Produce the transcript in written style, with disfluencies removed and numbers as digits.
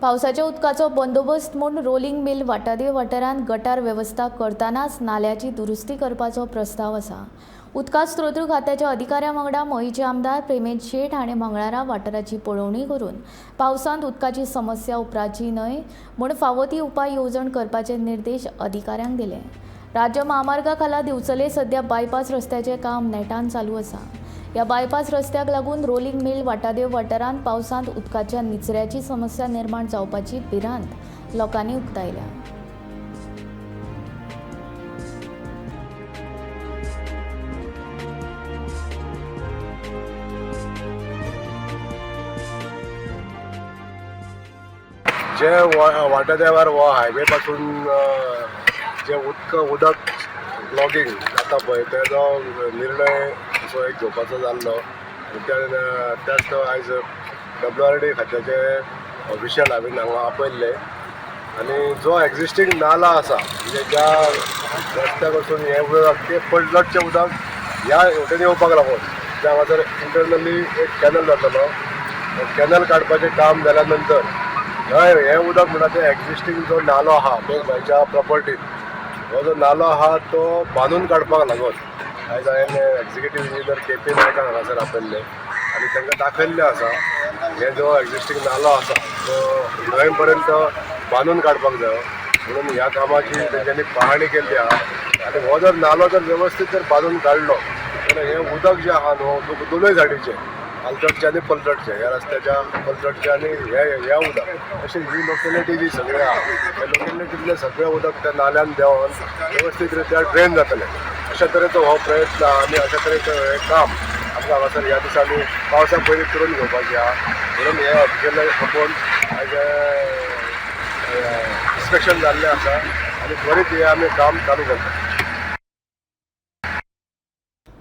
पावसाच्या उदकाचो बंदोबस्त म्हूण रोलिंग मिल वाठारांत वाठारांत गटार वेवस्था करतानाच नाल्याची दुरुस्ती करपाचो प्रस्ताव आसा। उदका स्त्रोत खात्याच्या अधिकाऱ्यां वांगडा मोहीचे आमदार प्रेमेश शेट हाणें मंगळारा वाठाराची पळोवणी करून पावसांत उदकाची समस्या उपराची न्हय म्हूण फावो ती उपाय येवजण करपाचे निर्देश अधिकाऱ्यांक दिले। राज्य महामार्गा खाला दिवचले सध्या बायपास रस्त्याचे काम नेटान चालू आसा। ह्या बायपास रस्त्याक लागून रोलिंग मिल वाठारांत पावसांत उदकाच्या निचऱ्याची समस्या निर्माण जावपाची भिरांत लोकांनी उक्तायल्या। जे वाटर देवार हो हायवे पासून जे उदक ब्लॉगिंग जाता पळय तेजो निर्णय असो एक घेवपाचो जाल्लो। त्याच तो आयज WRD खात्याचे ऑफिशियल हांवें हांगा आपयल्ले आनी जो एक्झिस्टींग नाला आसा म्हणजे ज्या रस्त्याक वचून हें उदक ते पडलटचें उदक ह्या हेवटेन येवपाक लागून त्या हांगासर इंटरनली एक कॅनल जातलो। कॅनल काडपाचें काम जाल्या नंतर हें उदक म्हणटा तें एक्झिस्टींग जो नालो आहा गोंयच्या प्रॉपर्टीन हो जो नालो आहा तो बांदून काडपाक लागून आयज हांवें एक्झिक्युटीव इंजिनियर KP नायकाक हांगासर आपयल्ले आनी तांकां दाखयल्लें आसा हे जो एक्झिस्टींग नालो आसा तो न्हंय पर्यंत बांदून काडपाक जायो म्हणून ह्या कामाची तेंच्यांनी पाहणी केल्ली आहा। आनी हो जर नालो जर वेवस्थीत जर बांदून काडलो जाल्यार हें उदक जें आहा न्हू दोनूय सायडीचें आलचडचें आनी पलचडचें ह्या रस्त्याच्या पलचडचें आनी हें उदक अशें ही लोकेलिटी जी सगळी आहा त्या लोकेलिटींतलें सगळें उदक त्या नाल्यान देंवन वेवस्थीत रित्या ड्रेन जातलें अशा तरेचो हो प्रयत्न आनी अशा तरेचें हें काम आमकां हांगासर ह्या दिसांनी पावसा पयलीं करून घेवपाचें आहा। म्हणून हें ऑफिशियल आपोवन आयज इन्स्पेक्शन जाल्लें आसा आनी त्वरीत हें आमी काम चालू करता।